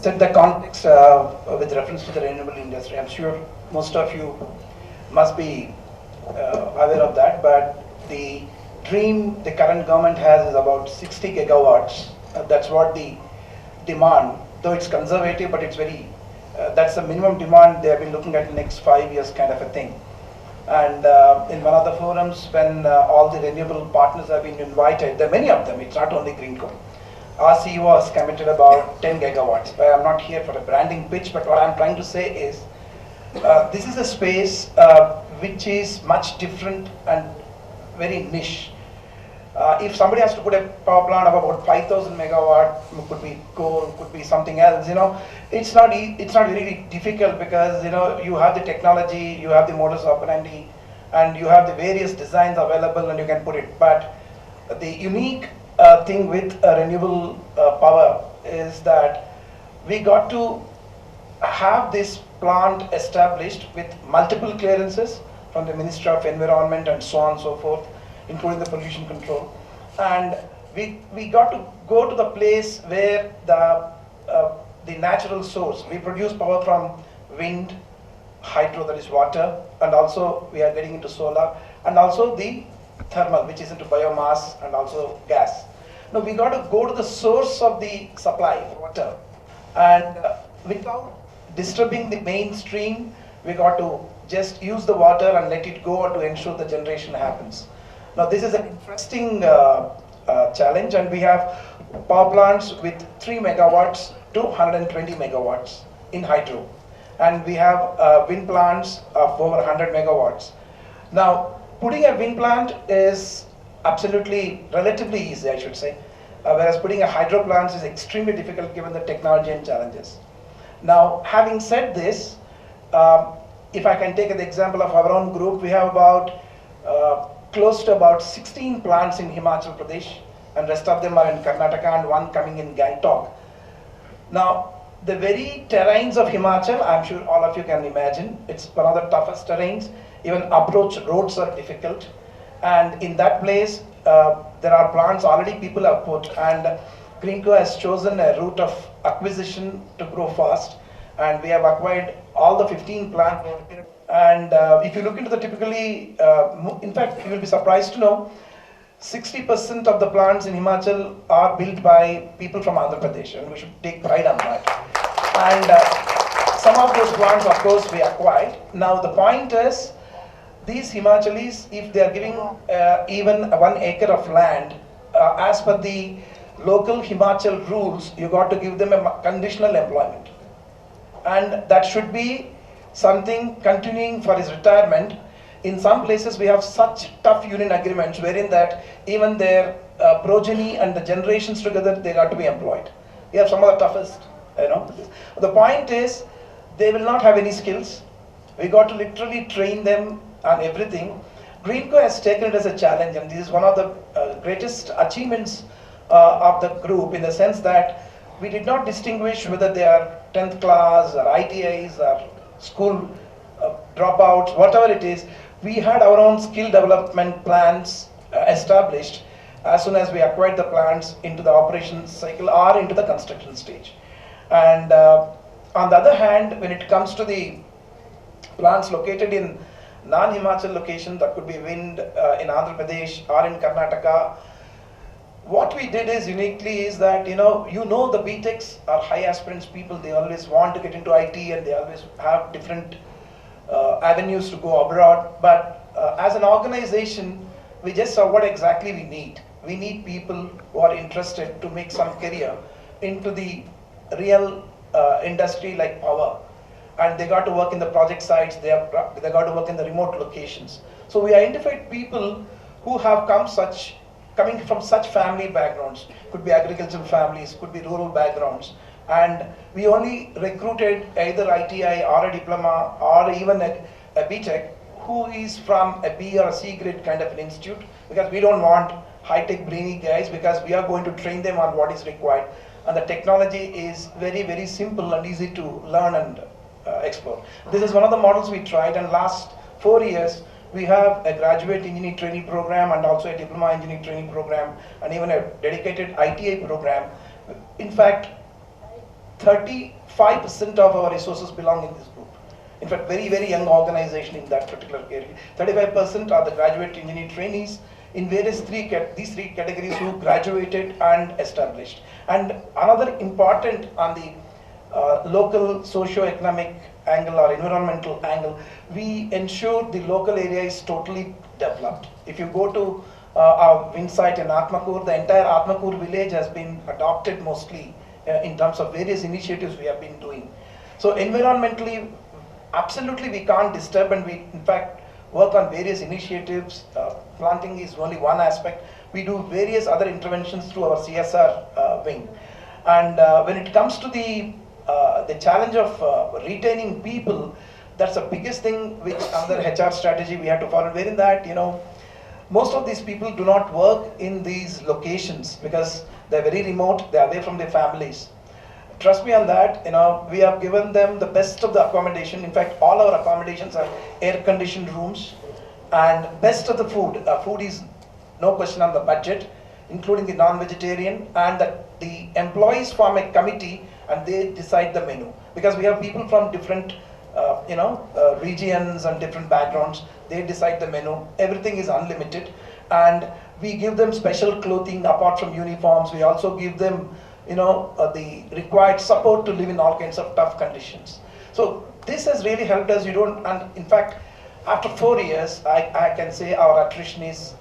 set the context with reference to the renewable industry. I'm sure most of you must be aware of that, but the dream the current government has is about 60 gigawatts. That's what the demand, though it's conservative, but it's very, that's the minimum demand they have been looking at the next 5 years kind of a thing. And in one of the forums, when all the renewable partners have been invited, there are many of them, it's not only Greenco. Our CEO has committed about 10 gigawatts. But I'm not here for a branding pitch, but what I'm trying to say is, this is a space which is much different and very niche. If somebody has to put a power plant of about 5,000 megawatt, could be coal, could be something else, it's not really difficult, because you have the technology, you have the modus operandi, and you have the various designs available, and you can put it. But the unique thing with renewable power is that we got to have this plant established with multiple clearances from the Ministry of Environment and so on and so forth, including the pollution control. And we got to go to the place where the natural source, we produce power from wind, hydro, that is water, and also we are getting into solar, and also the thermal, which is into biomass, and also gas. Now we got to go to the source of the supply, water, and without disturbing the mainstream, we got to just use the water and let it go to ensure the generation happens. Now this is an interesting challenge, and we have power plants with 3 megawatts to 120 megawatts in hydro, and we have wind plants of over 100 megawatts. Now putting a wind plant is absolutely relatively easy, I should say, whereas putting a hydro plant is extremely difficult given the technology and challenges. Now having said this, if I can take the example of our own group, we have about close to about 16 plants in Himachal Pradesh, and rest of them are in Karnataka, and one coming in Gangtok. Now, the very terrains of Himachal, I'm sure all of you can imagine, it's one of the toughest terrains. Even approach roads are difficult, and in that place, there are plants already people have put, and Greenco has chosen a route of acquisition to grow fast, and we have acquired all the 15 plants. And if you look into the typically, in fact, you will be surprised to know, 60% of the plants in Himachal are built by people from Andhra Pradesh, and we should take pride on that. And some of those plants, of course, we acquired. Now the point is, these Himachalis, if they are giving even 1 acre of land, as per the local Himachal rules, you got to give them a conditional employment. And that should be something continuing for his retirement. In some places we have such tough union agreements wherein that even their progeny and the generations together, they got to be employed. We have some of the toughest, The point is, they will not have any skills. We got to literally train them on everything. Greenco has taken it as a challenge, and this is one of the greatest achievements of the group, in the sense that we did not distinguish whether they are 10th class or ITIs or school dropouts, whatever it is. We had our own skill development plans established as soon as we acquired the plants into the operations cycle or into the construction stage. And on the other hand, when it comes to the plants located in non-Himachal location, that could be wind in Andhra Pradesh or in Karnataka, what we did is uniquely is that, the BTechs are high aspirants people, they always want to get into IT, and they always have different avenues to go abroad. But as an organization, we just saw what exactly we need. We need people who are interested to make some career into the real industry like power. And they got to work in the project sites, they got to work in the remote locations. So we identified people who have coming from such family backgrounds, could be agricultural families, could be rural backgrounds, and we only recruited either ITI or a diploma or even a BTech who is from a B or a C grade kind of an institute, because we don't want high-tech brainy guys, because we are going to train them on what is required, and the technology is very, very simple and easy to learn and explore. This is one of the models we tried, and last 4 years we have a graduate engineering training program and also a diploma engineering training program and even a dedicated ITI program. In fact, 35% of our resources belong in this group. In fact, very, very young organization in that particular area. 35% are the graduate engineering trainees in these three categories who graduated and established. And another important on the local socio-economic angle or environmental angle, we ensure the local area is totally developed. If you go to our wind site in Atmakur, the entire Atmakur village has been adopted mostly in terms of various initiatives we have been doing. So environmentally, absolutely we can't disturb, and we in fact work on various initiatives. Planting is only one aspect. We do various other interventions through our CSR wing. And when it comes to the challenge of retaining people, that's the biggest thing which another HR strategy we have to follow. Wherein that, most of these people do not work in these locations because they're very remote, they're away from their families. Trust me on that, we have given them the best of the accommodation. In fact, all our accommodations are air-conditioned rooms, and best of the food. Food is no question on the budget, including the non-vegetarian, and that the employees form a committee and they decide the menu. Because we have people from different regions and different backgrounds, they decide the menu. Everything is unlimited, and we give them special clothing apart from uniforms. We also give them the required support to live in all kinds of tough conditions. So this has really helped us. And in fact, after 4 years, I can say our attrition is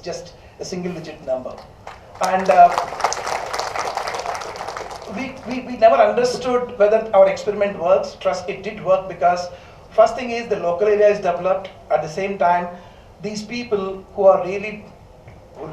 just a single-digit number. And we never understood whether our experiment works. Trust, it did work, because first thing is the local area is developed. At the same time, these people who are really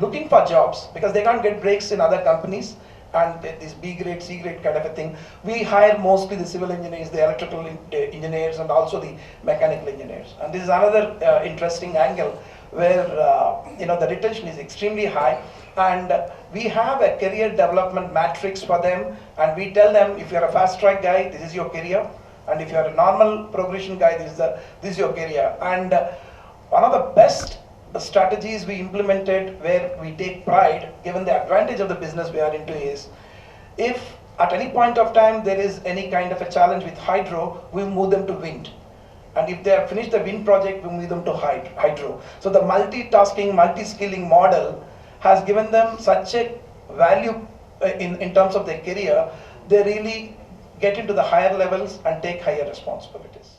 looking for jobs, because they can't get breaks in other companies, and this B grade, C grade kind of a thing, we hire mostly the civil engineers, the electrical engineers, and also the mechanical engineers. And this is another interesting angle where the retention is extremely high, and we have a career development matrix for them, and we tell them, if you're a fast track guy, this is your career, and if you're a normal progression guy, this is your career. And one of the best strategies we implemented, where we take pride, given the advantage of the business we are into, is if at any point of time there is any kind of a challenge with hydro, we move them to wind. And if they have finished the wind project, we move them to hydro. So the multitasking, multi-skilling model has given them such a value in terms of their career. They really get into the higher levels and take higher responsibilities.